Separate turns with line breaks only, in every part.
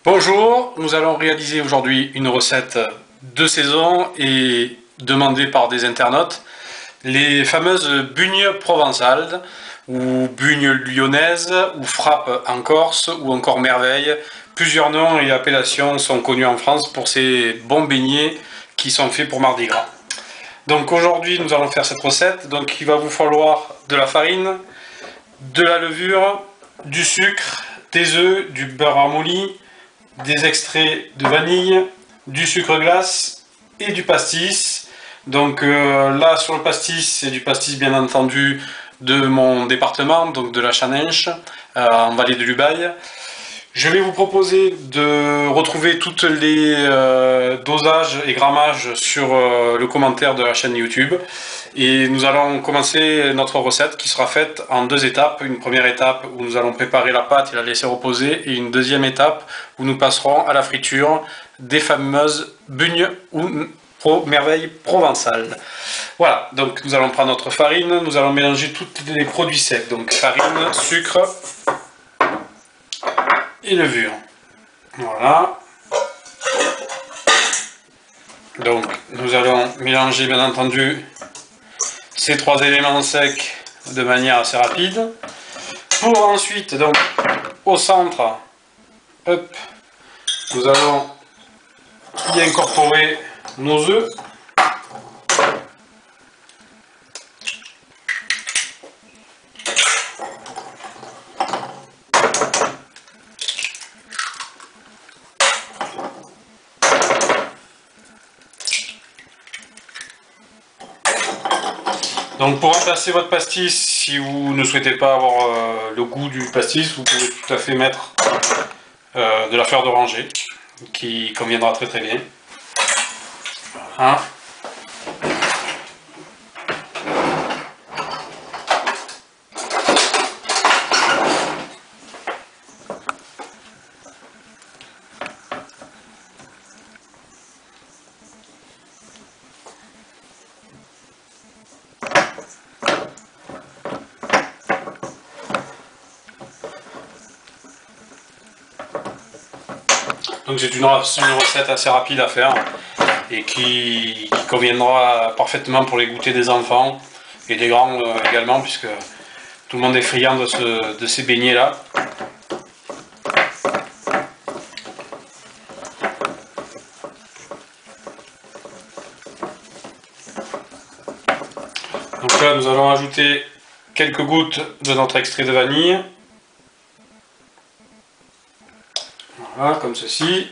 Bonjour, nous allons réaliser aujourd'hui une recette de saison et demandée par des internautes, les fameuses bugnes provençales ou bugnes lyonnaises ou frappes en Corse ou encore merveille. Plusieurs noms et appellations sont connus en France pour ces bons beignets qui sont faits pour Mardi Gras. Donc aujourd'hui nous allons faire cette recette, donc il va vous falloir de la farine, de la levure, du sucre, des œufs, du beurre ramolli, des extraits de vanille, du sucre glace et du pastis. Donc là sur le pastis, c'est du pastis bien entendu de mon département, donc de la Chanenche, en vallée de l'Ubaye. Je vais vous proposer de retrouver tous les dosages et grammages sur le commentaire de la chaîne YouTube. Et nous allons commencer notre recette qui sera faite en deux étapes. Une première étape où nous allons préparer la pâte et la laisser reposer. Et une deuxième étape où nous passerons à la friture des fameuses bugnes ou merveilles provençales. Voilà, donc nous allons prendre notre farine, nous allons mélanger tous les produits secs. Donc farine, sucre et levure. Voilà. Donc nous allons mélanger bien entendu ces trois éléments secs de manière assez rapide. Pour ensuite, donc au centre, hop, nous allons y incorporer nos œufs. Donc pour remplacer votre pastis, si vous ne souhaitez pas avoir le goût du pastis, vous pouvez tout à fait mettre de la fleur d'oranger, qui conviendra très très bien. Voilà. Donc c'est une recette assez rapide à faire et qui conviendra parfaitement pour les goûters des enfants et des grands également, puisque tout le monde est friand de ces beignets là. Donc là nous allons ajouter quelques gouttes de notre extrait de vanille. Voilà, comme ceci.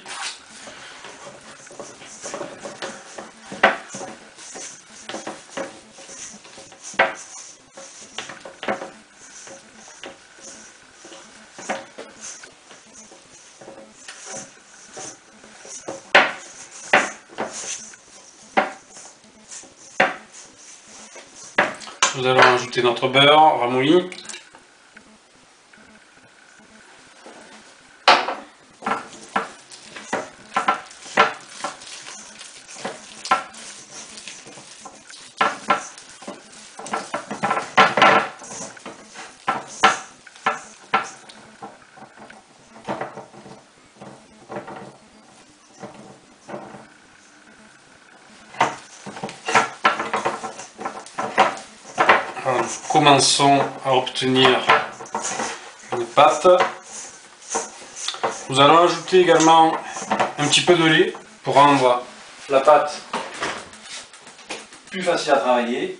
Nous allons ajouter notre beurre ramolli. Alors, nous commençons à obtenir une pâte. Nous allons ajouter également un petit peu de lait pour rendre la pâte plus facile à travailler.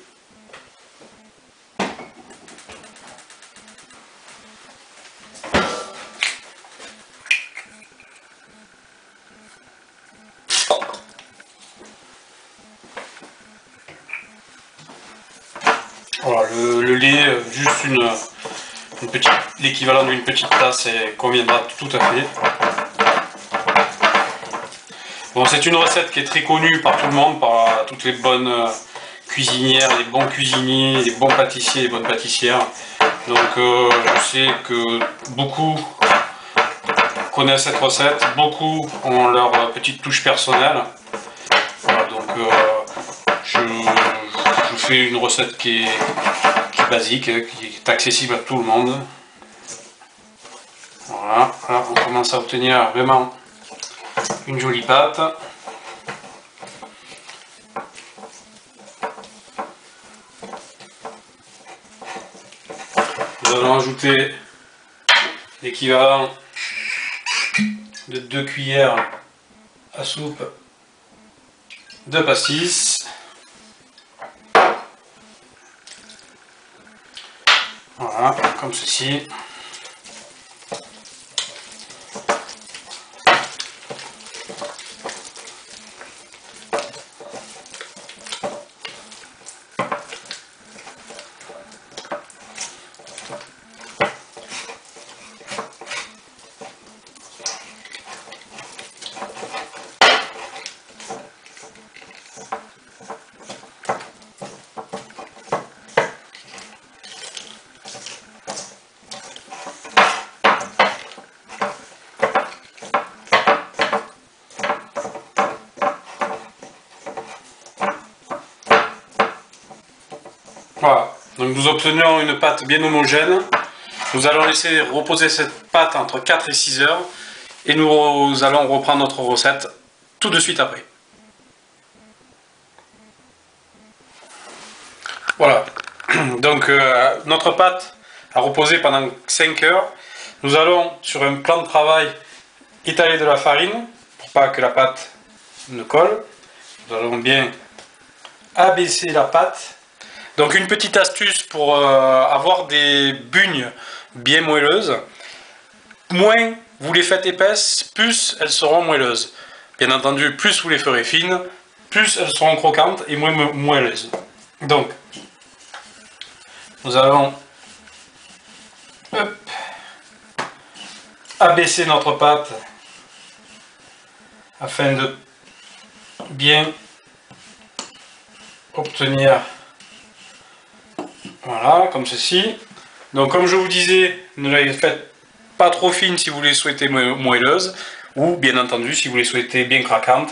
Voilà, le lait, juste l'équivalent d'une petite tasse conviendra tout à fait. Bon, c'est une recette qui est très connue par tout le monde, par toutes les bonnes cuisinières, les bons cuisiniers, les bons pâtissiers, les bonnes pâtissières. Donc je sais que beaucoup connaissent cette recette, beaucoup ont leur petite touche personnelle. Voilà, donc je fais une recette qui est basique, qui est accessible à tout le monde. Voilà. Voilà, là on commence à obtenir vraiment une jolie pâte. Nous allons ajouter l'équivalent de 2 cuillères à soupe de pastis. Voilà, comme ceci. Voilà, donc nous obtenons une pâte bien homogène. Nous allons laisser reposer cette pâte entre 4 et 6 heures et nous allons reprendre notre recette tout de suite après. Voilà, donc notre pâte a reposé pendant 5 heures. Nous allons sur un plan de travail étaler de la farine pour pas que la pâte ne colle. Nous allons bien abaisser la pâte. Donc une petite astuce pour avoir des bugnes bien moelleuses, moins vous les faites épaisses, plus elles seront moelleuses. Bien entendu, plus vous les ferez fines, plus elles seront croquantes et moins moelleuses. Donc, nous allons abaisser notre pâte afin de bien obtenir, voilà, comme ceci. Donc comme je vous disais, ne les faites pas trop fines si vous les souhaitez moelleuses, ou bien entendu si vous les souhaitez bien craquantes,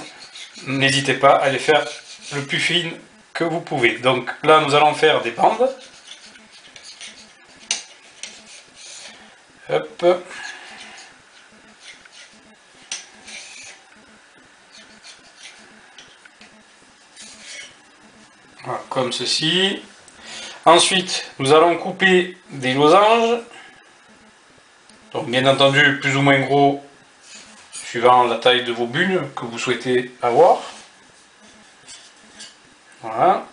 n'hésitez pas à les faire le plus fines que vous pouvez. Donc là nous allons faire des bandes. Hop. Voilà, comme ceci. Ensuite, nous allons couper des losanges. Donc bien entendu, plus ou moins gros, suivant la taille de vos bugnes que vous souhaitez avoir. Voilà.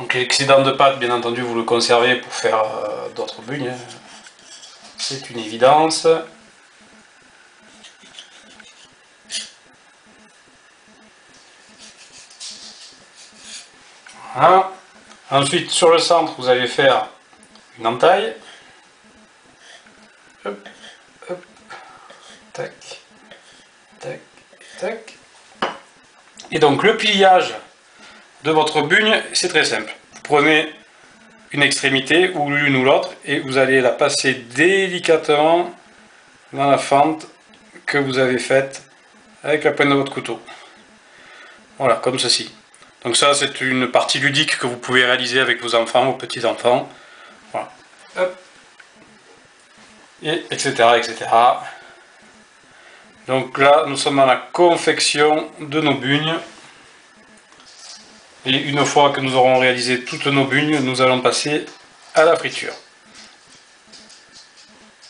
Donc l'excédent de pâte, bien entendu, vous le conservez pour faire d'autres bugnes. C'est une évidence. Voilà. Ensuite, sur le centre, vous allez faire une entaille. Hop, hop, tac, tac, tac. Et donc le pliage de votre bugne, c'est très simple. Vous prenez une extrémité, ou l'une ou l'autre, et vous allez la passer délicatement dans la fente que vous avez faite avec la pointe de votre couteau. Voilà, comme ceci. Donc ça, c'est une partie ludique que vous pouvez réaliser avec vos enfants, vos petits-enfants. Voilà. Hop. Et etc., etc. Donc là, nous sommes dans la confection de nos bugnes. Et une fois que nous aurons réalisé toutes nos bugnes, nous allons passer à la friture.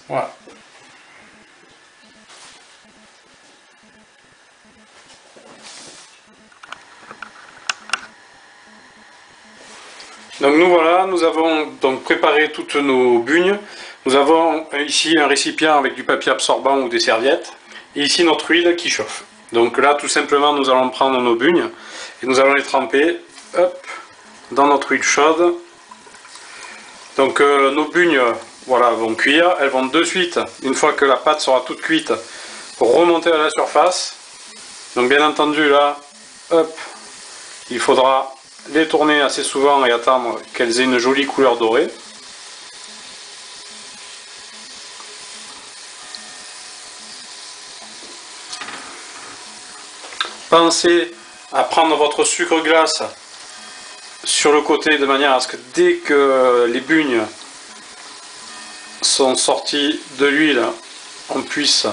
Voilà. Donc nous voilà, nous avons donc préparé toutes nos bugnes. Nous avons ici un récipient avec du papier absorbant ou des serviettes. Et ici notre huile qui chauffe. Donc là tout simplement nous allons prendre nos bugnes et nous allons les tremper, hop, dans notre huile chaude. Donc nos bugnes, voilà, vont cuire. Elles vont de suite, une fois que la pâte sera toute cuite, remonter à la surface. Donc bien entendu là, hop, il faudra les tourner assez souvent et attendre qu'elles aient une jolie couleur dorée. Pensez à prendre votre sucre glace sur le côté de manière à ce que dès que les bugnes sont sorties de l'huile, on puisse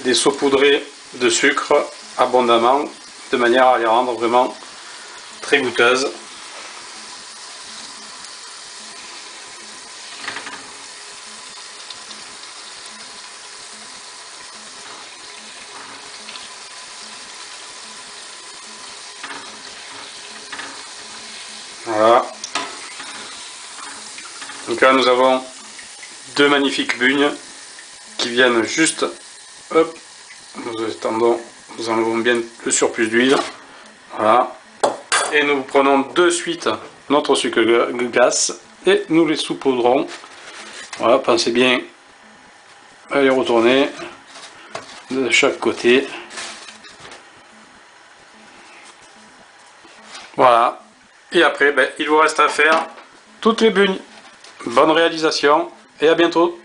les saupoudrer de sucre abondamment de manière à les rendre vraiment très goûteuses. Voilà. Donc là nous avons deux magnifiques bugnes qui viennent juste, hop, nous étendons, nous enlevons bien le surplus d'huile, voilà, et nous prenons de suite notre sucre glace et nous les saupoudrons. Voilà, pensez bien à les retourner de chaque côté. Voilà, et après il vous reste à faire toutes les bugnes. Bonne réalisation et à bientôt.